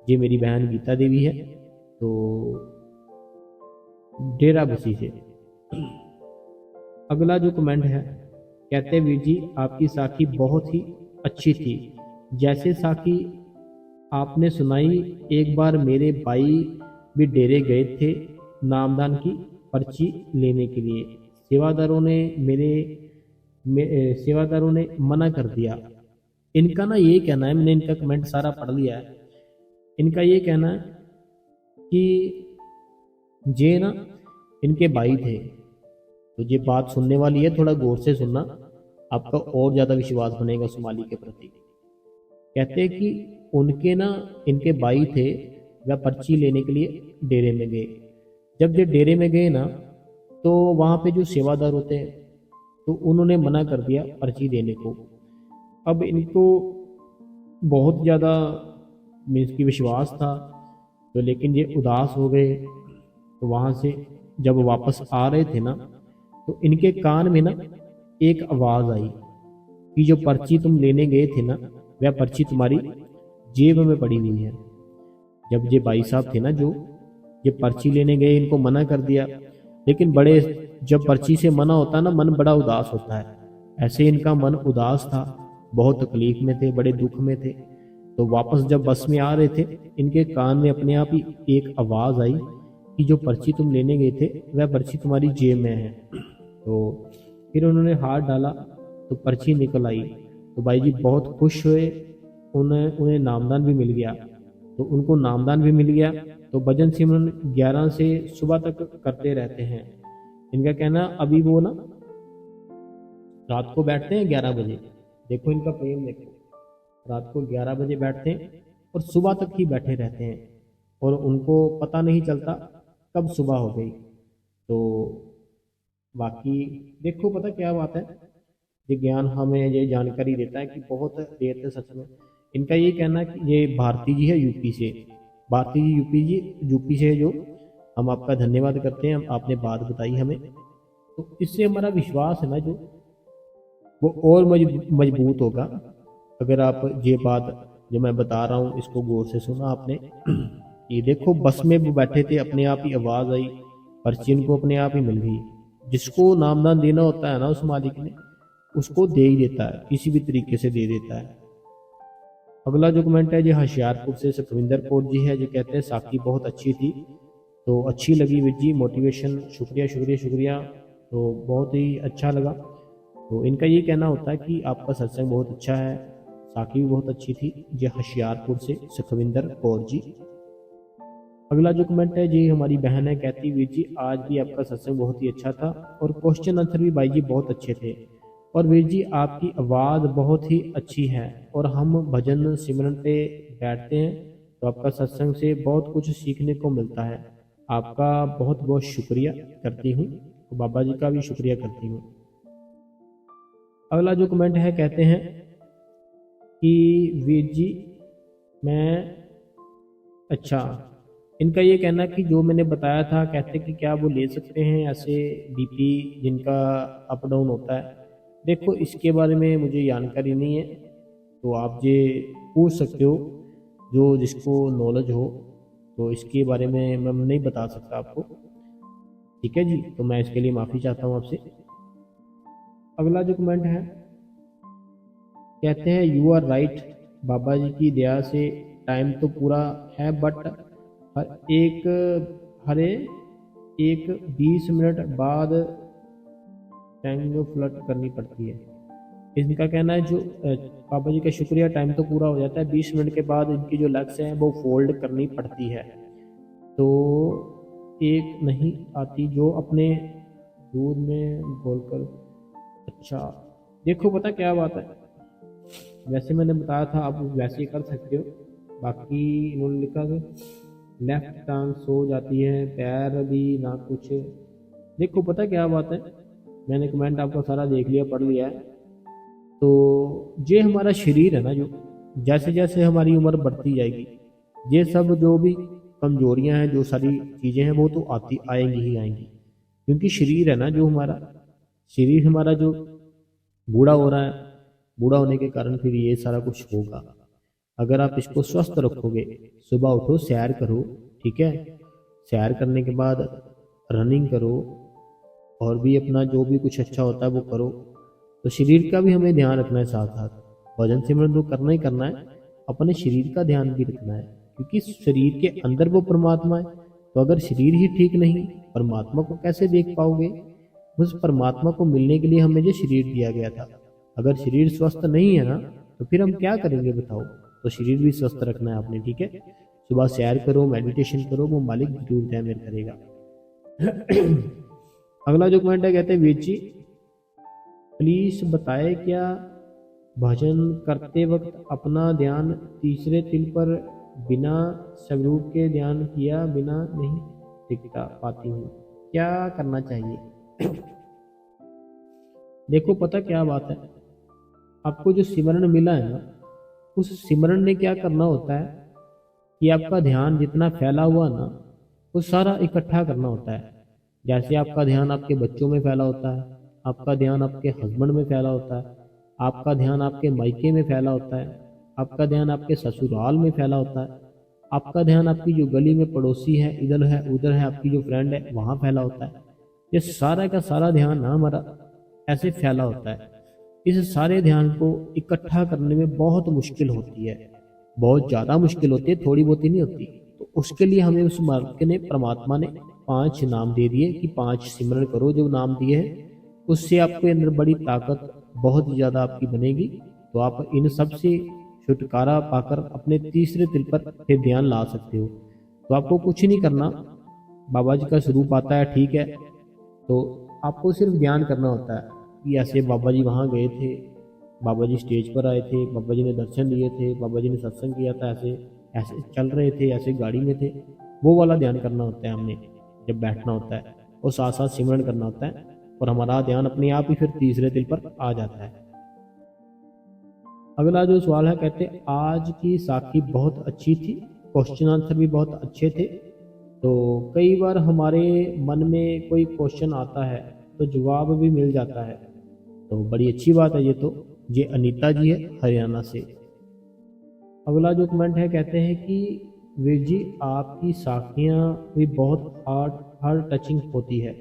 ये मेरी बहन गीता देवी है, तो डेरा बसी से। अगला जो कमेंट है, कहते हैं वीर जी आपकी साखी बहुत ही अच्छी थी। जैसे साखी आपने सुनाई, एक बार मेरे भाई भी डेरे गए थे नामदान की पर्ची लेने के लिए। सेवादारों ने मना कर दिया। इनका ना ये कहना है, मैंने इनका कमेंट सारा पढ़ लिया है। इनका ये कहना है कि जे ना इनके भाई थे। तो ये बात सुनने वाली है, थोड़ा गौर से सुनना, आपका और ज़्यादा विश्वास बनेगा उस मालिक के प्रति। कहते हैं कि उनके ना इनके भाई थे, वह पर्ची लेने के लिए डेरे में गए। जब ये डेरे में गए ना, तो वहाँ पे जो सेवादार होते हैं, तो उन्होंने मना कर दिया पर्ची देने को। अब इनको बहुत ज़्यादा मीन्स की विश्वास था, तो लेकिन ये उदास हो गए। तो वहाँ से जब वापस आ रहे थे ना, तो इनके कान में ना एक आवाज़ आई कि जो पर्ची तुम लेने गए थे ना, वह पर्ची तुम्हारी जेब में पड़ी हुई है। जब ये भाई साहब थे ना, जो ये पर्ची लेने गए, इनको मना कर दिया। लेकिन बड़े, जब पर्ची से मना होता है ना, मन बड़ा उदास होता है। ऐसे इनका मन उदास था, बहुत तकलीफ में थे, बड़े दुख में थे। तो वापस जब बस में आ रहे थे, इनके कान में अपने आप ही एक आवाज़ आई कि जो पर्ची तुम लेने गए थे, वह पर्ची तुम्हारी जेब में है। तो फिर उन्होंने हाथ डाला, तो पर्ची निकल आई। तो भाई जी बहुत खुश हुए, उन्हें नामदान भी मिल गया। तो उनको नामदान भी मिल गया। तो भजन सिमरन 11 से सुबह तक करते रहते हैं। इनका कहना, अभी वो ना रात को बैठते हैं 11 बजे। देखो इनका प्रेम देखो, रात को 11 बजे बैठते हैं और सुबह तक ही बैठे रहते हैं, और उनको पता नहीं चलता कब सुबह हो गई। तो बाकी देखो, पता क्या बात है, ये ज्ञान हमें ये जानकारी देता है कि बहुत देर तक सच में। इनका ये कहना है कि ये भारती जी है यूपी से। भारती जी यूपी से, जो हम आपका धन्यवाद करते हैं, आपने बात बताई हमें। तो इससे हमारा विश्वास है ना, जो वो और मजबूत होगा। अगर आप ये बात जो मैं बता रहा हूँ, इसको गौर से सुना आपने। ये देखो, बस में वो बैठे थे, अपने आप ही आवाज़ आई, पर्ची उनको अपने आप ही मिल गई। जिसको नामदान देना होता है ना, उस मालिक ने उसको दे ही देता है, किसी भी तरीके से दे देता है। अगला जो कमेंट है, जो होशियारपुर से सुखविंदर कौर जी है, जो कहते हैं साखी बहुत अच्छी थी। तो अच्छी लगी विज जी, मोटिवेशन, शुक्रिया शुक्रिया शुक्रिया। तो बहुत ही अच्छा लगा। तो इनका ये कहना होता है कि आपका सत्संग बहुत अच्छा है, साखी भी बहुत अच्छी थी। ये होशियारपुर से सुखविंदर कौर जी। अगला जो कमेंट है जी, हमारी बहन है, कहती वीर जी आज भी आपका सत्संग बहुत ही अच्छा था, और क्वेश्चन आंसर भी भाई जी बहुत अच्छे थे। और वीर जी आपकी आवाज़ बहुत ही अच्छी है, और हम भजन सिमरन पे बैठते हैं तो आपका सत्संग से बहुत कुछ सीखने को मिलता है। आपका बहुत बहुत शुक्रिया करती हूँ, तो बाबा जी का भी शुक्रिया करती हूँ। अगला जो कमेंट है, कहते हैं कि वीर जी मैं, अच्छा, इनका ये कहना कि जो मैंने बताया था, कहते कि क्या वो ले सकते हैं ऐसे बीपी जिनका अप डाउन होता है। देखो इसके बारे में मुझे जानकारी नहीं है, तो आप ये पूछ सकते हो जो जिसको नॉलेज हो। तो इसके बारे में मैं नहीं बता सकता आपको, ठीक है जी। तो मैं इसके लिए माफ़ी चाहता हूँ आपसे। अगला जो कमेंट है कहते हैं यू आर राइट, बाबा जी की दया से टाइम तो पूरा है बट हर एक 20 मिनट बाद टैंग फ्लट करनी पड़ती है। इनका कहना है जो बाबा जी का शुक्रिया, टाइम तो पूरा हो जाता है, 20 मिनट के बाद इनकी जो लेग्स हैं वो फोल्ड करनी पड़ती है। तो एक नहीं आती जो अपने दूध में बोलकर। अच्छा देखो पता क्या बात है, वैसे मैंने बताया था आप वैसे ही कर सकते हो। बाकी इन्होंने लिखा कि लेफ्ट टांग सो जाती है, पैर भी ना कुछ। देखो पता क्या बात है, मैंने कमेंट आपका सारा देख लिया, पढ़ लिया है। तो ये हमारा शरीर है ना, जो जैसे जैसे हमारी उम्र बढ़ती जाएगी ये सब जो भी कमजोरियां हैं, जो सारी चीज़ें हैं वो तो आती आएंगी ही आएंगी। क्योंकि शरीर है ना, जो हमारा शरीर हमारा जो बूढ़ा हो रहा है, बूढ़ा होने के कारण फिर ये सारा कुछ होगा। अगर आप इसको स्वस्थ रखोगे, सुबह उठो सैर करो, ठीक है, सैर करने के बाद रनिंग करो और भी अपना जो भी कुछ अच्छा होता है वो करो। तो शरीर का भी हमें ध्यान रखना है, साथ साथ वजन सिमरन तो करना ही करना है, अपने शरीर का ध्यान भी रखना है। क्योंकि शरीर के अंदर वो परमात्मा है, तो अगर शरीर ही ठीक नहीं, परमात्मा को कैसे देख पाओगे। उस परमात्मा को मिलने के लिए हमें जो शरीर दिया गया था, अगर शरीर स्वस्थ नहीं है ना तो फिर हम क्या करेंगे बताओ। तो शरीर भी स्वस्थ रखना है आपने, ठीक है। सुबह सैर करो, मेडिटेशन करो, वो मालिक जरूर ध्यान करेगा। अगला जो कमेंट है कहते हैं वीर जी प्लीज बताए क्या भजन करते वक्त अपना ध्यान तीसरे तिल पर बिना स्वरूप के ध्यान किया बिना नहीं टिकता पाती हूँ, क्या करना चाहिए। देखो पता क्या बात है, आपको जो सिमरन मिला है ना, उस सिमरन ने क्या करना होता है कि आपका ध्यान जितना फैला हुआ ना वो सारा इकट्ठा करना होता है। जैसे आपका ध्यान आपके बच्चों में फैला होता है, आपका ध्यान आपके हस्बैंड में फैला होता है, आपका ध्यान आपके मायके में फैला होता है, आपका ध्यान आपके ससुराल में फैला होता है, आपका ध्यान आपकी जो गली में पड़ोसी है, इधर है उधर है, आपकी जो फ्रेंड है वहाँ फैला होता है। ये सारा का सारा ध्यान ना हमारा ऐसे फैला होता है। इस सारे ध्यान को इकट्ठा करने में बहुत मुश्किल होती है, बहुत ज़्यादा मुश्किल होती है, थोड़ी बहुत ही नहीं होती। तो उसके लिए हमें उस मालिक ने, परमात्मा ने 5 नाम दे दिए कि 5 सिमरन करो। जो नाम दिए हैं उससे आपके अंदर बड़ी ताकत बहुत ही ज़्यादा आपकी बनेगी। तो आप इन सब से छुटकारा पाकर अपने तीसरे तिल पर फिर ध्यान ला सकते हो। तो आपको कुछ नहीं करना, बाबा जी का स्वरूप आता है, ठीक है, तो आपको सिर्फ ध्यान करना होता है कि ऐसे बाबा जी वहाँ गए थे, बाबा जी स्टेज पर आए थे, बाबा जी ने दर्शन दिए थे, बाबा जी ने सत्संग किया था, ऐसे ऐसे चल रहे थे, ऐसे गाड़ी में थे, वो वाला ध्यान करना होता है हमने जब बैठना होता है, और साथ साथ सिमरन करना होता है, और हमारा ध्यान अपने आप ही फिर तीसरे तिल पर आ जाता है। अगला जो सवाल है कहते हैं आज की साखी बहुत अच्छी थी, क्वेश्चन आंसर भी बहुत अच्छे थे। तो कई बार हमारे मन में कोई क्वेश्चन आता है तो जवाब भी मिल जाता है, तो बड़ी अच्छी बात है ये। तो ये अनीता जी है हरियाणा से। अगला जो कमेंट है कहते हैं कि वीर जी आपकी साखियाँ भी बहुत हार्ट टचिंग होती है,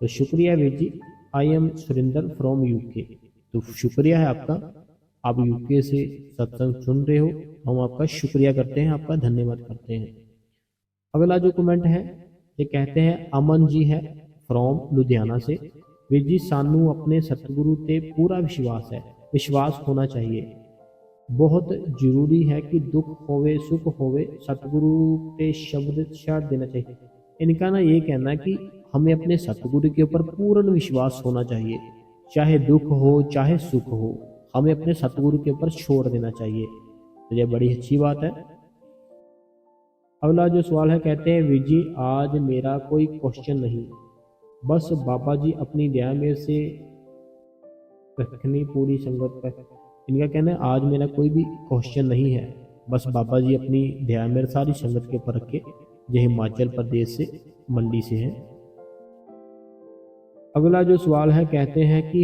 तो शुक्रिया Veer ji. I am Surendra from UK. तो शुक्रिया है आपका, आप यूके से सत्संग सुन रहे हो, हम आपका शुक्रिया करते हैं, आपका धन्यवाद करते हैं। अगला जो कमेंट है ये कहते हैं अमन जी है फ्रॉम लुधियाना से। वीर जी सानू अपने सतगुरु ते पूरा विश्वास है, विश्वास होना चाहिए, बहुत जरूरी है कि दुख होवे सुख होवे सतगुरु के शब्द छाड़ देना चाहिए। इनका ना ये कहना है कि हमें अपने सतगुरु के ऊपर पूर्ण विश्वास होना चाहिए, चाहे दुख हो चाहे सुख हो, हमें अपने सतगुरु के ऊपर छोड़ देना चाहिए। तो ये बड़ी अच्छी बात है। अगला जो सवाल है कहते हैं वीर जी आज मेरा कोई क्वेश्चन नहीं, बस बाबा जी अपनी दया मेरे से रखनी पूरी संगत पर। इनका कहना है आज मेरा कोई भी क्वेश्चन नहीं है, बस बाबा जी अपनी दया मेरे सारी संगत के ऊपर रखे, जो हिमाचल प्रदेश से मंडी से है। अगला जो सवाल है कहते हैं कि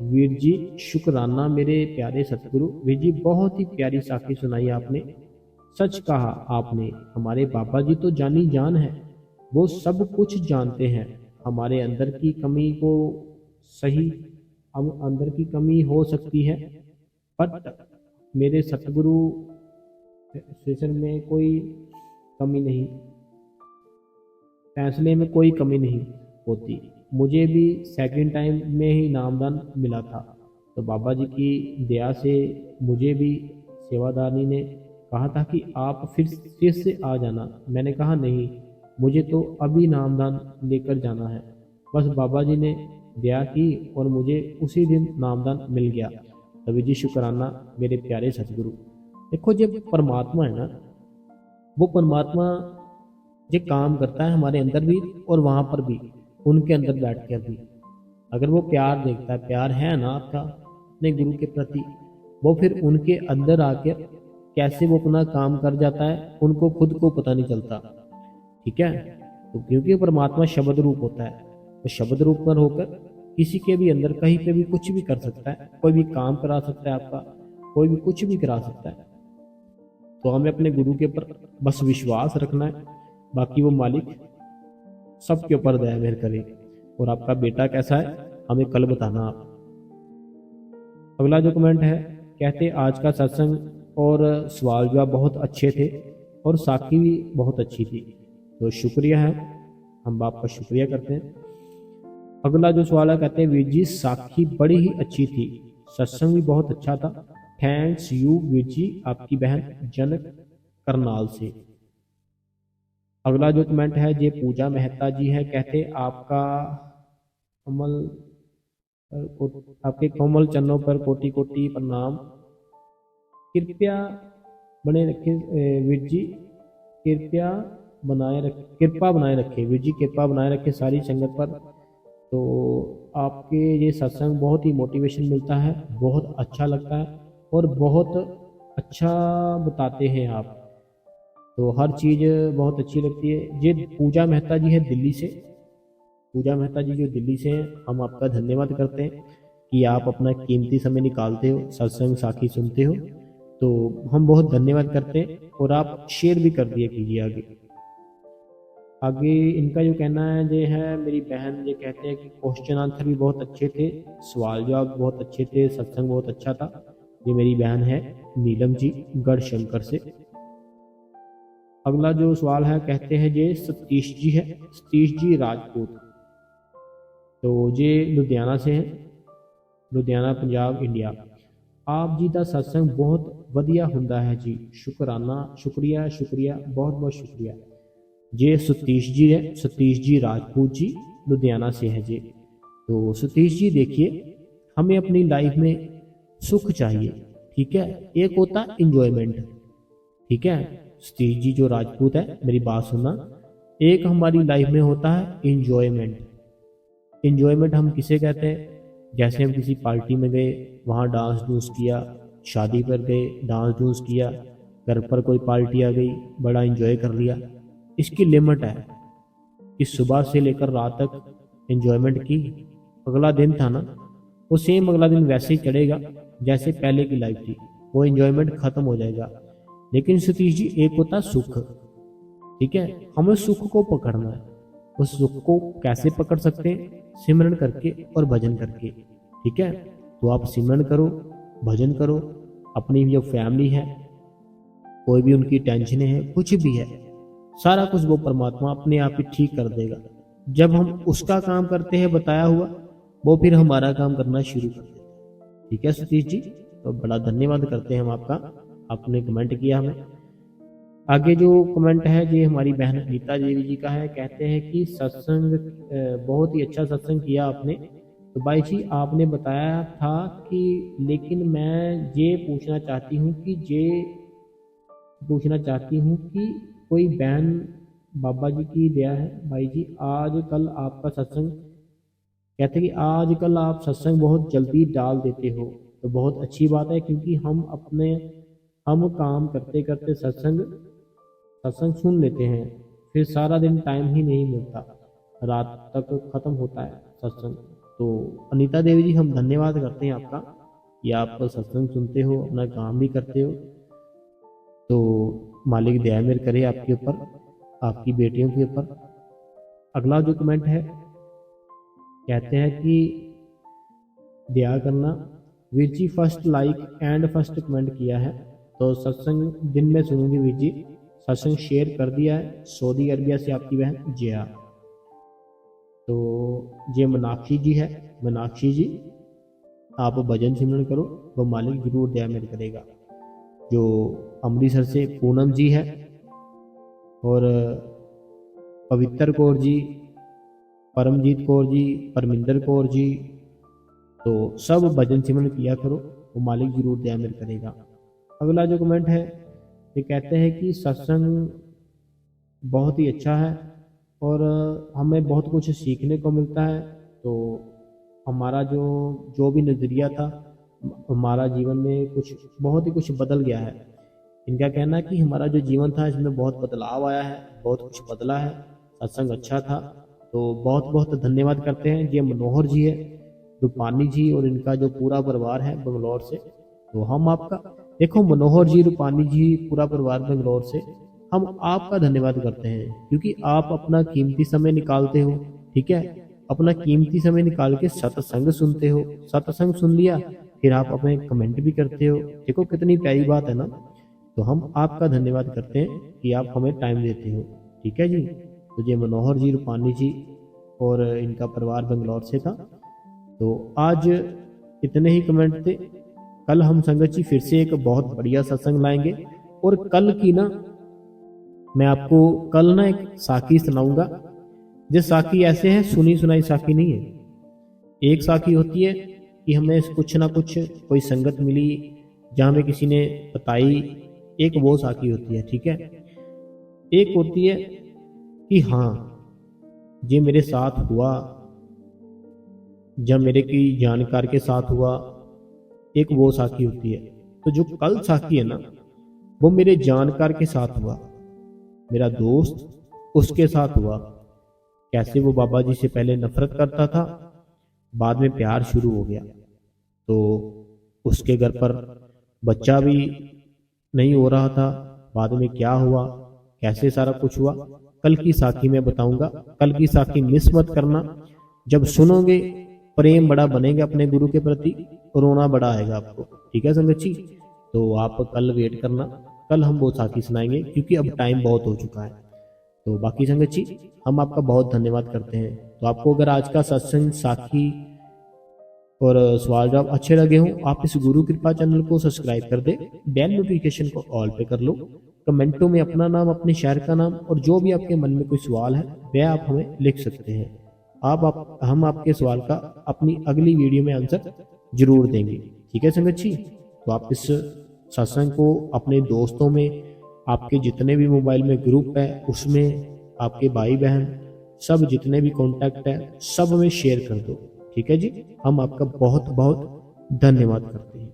वीर जी शुक्राना मेरे प्यारे सतगुरु। वीर जी बहुत ही प्यारी साखी सुनाई आपने, सच कहा आपने, हमारे बाबा जी तो जानी जान है, वो सब कुछ जानते हैं, हमारे अंदर की कमी को सही अब अंदर की कमी हो सकती है, बट मेरे सतगुरु सेशन में कोई कमी नहीं, फैसले में कोई कमी नहीं होती। मुझे भी सेकंड टाइम में ही नामदान मिला था, तो बाबा जी की दया से मुझे भी सेवादारनी ने कहा था कि आप फिर से आ जाना। मैंने कहा नहीं, मुझे तो अभी नामदान लेकर जाना है। बस बाबा जी ने दया की और मुझे उसी दिन नामदान मिल गया। तभी जी शुक्राना मेरे प्यारे सतगुरु। देखो, जब परमात्मा है ना, वो परमात्मा ये काम करता है हमारे अंदर भी और वहां पर भी, उनके अंदर बैठ कर भी। अगर वो प्यार देखता है, प्यार है ना आपका अपने गुरु के प्रति, वो फिर उनके अंदर आकर कैसे वो अपना काम कर जाता है, उनको खुद को पता नहीं चलता। ठीक है, तो क्योंकि परमात्मा शब्द रूप होता है, तो शब्द रूप पर होकर किसी के भी अंदर कहीं पे भी कुछ भी कर सकता है, कोई भी काम करा सकता है आपका, कोई भी कुछ भी करा सकता है। तो हमें अपने गुरु के ऊपर बस विश्वास रखना है, बाकी वो मालिक सबके ऊपर दया मेहर करे। और आपका बेटा कैसा है हमें कल बताना आप। अगला जो कमेंट है, कहते आज का सत्संग और सवाल जवाब बहुत अच्छे थे और साखी भी बहुत अच्छी थी। तो शुक्रिया है, हम बाप का शुक्रिया करते हैं। अगला जो सवाल है, कहते हैं वीर जी साखी बड़ी ही अच्छी थी, सत्संग भी बहुत अच्छा था। थैंक्स यू वीर जी, आपकी बहन जनक करनाल से। अगला जो कमेंट है ये पूजा मेहता जी है, कहते आपका कमल आपके कोमल चरणों पर कोटि कोटि प्रणाम। कृपया बने रखे वीर जी, कृपा बनाए रखे वीर जी, कृपा बनाए रखे सारी संगत पर। तो आपके ये सत्संग बहुत ही मोटिवेशन मिलता है, बहुत अच्छा लगता है और बहुत अच्छा बताते हैं आप, तो हर चीज़ बहुत अच्छी लगती है। ये पूजा मेहता जी है दिल्ली से, पूजा मेहता जी जो दिल्ली से हैं, हम आपका धन्यवाद करते हैं कि आप अपना कीमती समय निकालते हो, सत्संग साखी सुनते हो, तो हम बहुत धन्यवाद करते हैं। और आप शेयर भी कर दिया कीजिए आगे। आगे इनका जो कहना है ये है, मेरी बहन ये कहते हैं कि क्वेश्चन आंसर भी बहुत अच्छे थे, सवाल जवाब बहुत अच्छे थे, सत्संग बहुत अच्छा था। ये मेरी बहन है नीलम जी गढ़शंकर से। अगला जो सवाल है, कहते हैं ये सतीश जी है, सतीश जी राजपूत, तो ये लुधियाना से हैं, लुधियाना पंजाब इंडिया। आप जी का सत्संग बहुत वधिया हुंदा है जी, शुक्राना, शुक्रिया शुक्रिया, बहुत बहुत शुक्रिया। ये सतीश जी है, सतीश जी राजपूत जी लुधियाना से है जी। तो सतीश जी देखिए, हमें अपनी लाइफ में सुख चाहिए, ठीक है, एक होता है इंजॉयमेंट, ठीक है। सतीश जी जो राजपूत है मेरी बात सुनना, एक हमारी लाइफ में होता है इंजॉयमेंट। इंजॉयमेंट हम किसे कहते हैं, जैसे हम किसी पार्टी में गए, वहाँ डांस डूंस किया, शादी पर गए डांस डूंस किया, घर पर कोई पार्टी आ गई, बड़ा इंजॉय कर लिया। इसकी लिमिट है कि सुबह से लेकर रात तक इंजॉयमेंट की, अगला दिन था ना, वो सेम अगला दिन वैसे ही चढ़ेगा जैसे पहले की लाइफ थी, वो इंजॉयमेंट खत्म हो जाएगा। लेकिन सतीश जी एक होता सुख, ठीक है, हमें सुख को पकड़ना है। उस सुख को कैसे पकड़ सकते हैं, सिमरन करके और भजन करके, ठीक है। तो आप सिमरन करो, भजन करो, अपनी जो फैमिली है, कोई भी उनकी टेंशन है, कुछ भी है, सारा कुछ वो परमात्मा अपने आप ही ठीक कर देगा। जब हम उसका काम करते हैं बताया हुआ, वो फिर हमारा काम करना शुरू कर देता है, ठीक है सतीश जी। तो बड़ा धन्यवाद करते हैं हम आपका, आपने कमेंट किया हमें। आगे जो कमेंट है ये हमारी बहन गीता देवी जी का है, कहते हैं कि सत्संग बहुत ही अच्छा सत्संग किया आपने। तो भाई जी आपने बताया था कि, लेकिन मैं ये पूछना चाहती हूँ कि कोई बहन बाबा जी की दया है भाई जी, आज कल आपका सत्संग, कहते हैं कि आज कल आप सत्संग बहुत जल्दी डाल देते हो, तो बहुत अच्छी बात है, क्योंकि हम काम करते करते सत्संग सुन लेते हैं, फिर सारा दिन टाइम ही नहीं मिलता, रात तक खत्म होता है सत्संग। तो अनीता देवी जी हम धन्यवाद करते हैं आपका कि आप सत्संग सुनते हो, अपना काम भी करते हो। तो मालिक दया मेहर करे आपके ऊपर, आपकी बेटियों के ऊपर। अगला जो कमेंट है, कहते हैं कि दया करना। Veer ji first like and first comment किया है, तो सत्संग दिन में सुनूंगी वीर जी। सत्संग शेयर कर दिया है। सऊदी अरबिया से आपकी बहन जया। तो ये मीनाक्षी जी है। मीनाक्षी जी आप भजन सिमरन करो, वो मालिक जरूर दया मेरे करेगा। जो अमृतसर से पूनम जी है, और पवित्र कौर जी, परमजीत कौर जी, परमिंदर कौर जी, तो सब भजन सिमरन किया करो, वो मालिक जरूर दया मेरे करेगा। अगला जो कमेंट है, ये कहते हैं कि सत्संग बहुत ही अच्छा है और हमें बहुत कुछ सीखने को मिलता है। तो हमारा जो भी नज़रिया था, हमारा जीवन में बहुत ही कुछ बदल गया है। इनका कहना है कि हमारा जो जीवन था इसमें बहुत बदलाव आया है, बहुत कुछ बदला है, सत्संग अच्छा था। तो बहुत बहुत धन्यवाद करते हैं। ये मनोहर जी है, रूपानी जी और इनका जो पूरा परिवार है बंगलौर से। तो हम आपका, देखो मनोहर जी, रूपानी जी, पूरा परिवार बंगलौर से, हम आपका धन्यवाद करते हैं क्योंकि आप अपना कीमती समय निकालते हो। ठीक है, अपना कीमती समय निकाल के सत्संग सुनते हो। सत्संग सुन लिया, फिर आप अपने कमेंट भी करते हो। देखो कितनी प्यारी बात है ना। तो हम आपका धन्यवाद करते हैं कि आप हमें टाइम देते हो। ठीक है जी। तो ये मनोहर जी, रूपानी जी और इनका परिवार बंगलौर से था। तो आज इतने ही कमेंट थे। कल हम संगत जी फिर से एक बहुत बढ़िया सत्संग लाएंगे। और कल की ना, मैं आपको कल ना एक साखी सुनाऊंगा। जो साखी ऐसे है, सुनी सुनाई साखी नहीं है। एक साखी होती है कि हमें कुछ ना कुछ कोई संगत मिली जहाँ हमें किसी ने बताई, एक वो साखी होती है। ठीक है, एक होती है कि हाँ ये मेरे साथ हुआ, जब मेरे की जानकार के साथ हुआ, एक वो साखी होती है। तो जो कल साखी है ना, वो मेरे जानकार के साथ हुआ, मेरा दोस्त उसके साथ हुआ। कैसे वो बाबा जी से पहले नफरत करता था, बाद में प्यार शुरू हो गया। तो उसके घर पर बच्चा भी नहीं हो रहा था, बाद में क्या हुआ, कैसे सारा कुछ हुआ, कल की साखी में बताऊंगा। कल की साखी मिस मत करना। जब सुनोगे प्रेम बड़ा बनेगा अपने गुरु के प्रति, रोना बड़ा आएगा आपको। ठीक है संगत जी, तो आप कल वेट करना। कल हम वो साखी सुनाएंगे क्योंकि अब टाइम बहुत हो चुका है। तो बाकी संगत जी, हम आपका बहुत धन्यवाद करते हैं। तो आपको अगर आज का सत्संग, साखी और सवाल जवाब अच्छे लगे हों, आप इस गुरु कृपा चैनल को सब्सक्राइब कर दे, बेल नोटिफिकेशन को ऑल पे कर लो। कमेंटों में अपना नाम, अपने शहर का नाम और जो भी आपके मन में कोई सवाल है वह आप हमें लिख सकते हैं। हम आपके सवाल का अपनी अगली वीडियो में आंसर जरूर देंगे। ठीक है संगत जी, तो आप इस सत्संग को अपने दोस्तों में, आपके जितने भी मोबाइल में ग्रुप है उसमें, आपके भाई बहन सब जितने भी कॉन्टैक्ट है सब में शेयर कर दो। ठीक है जी, हम आपका बहुत बहुत धन्यवाद करते हैं।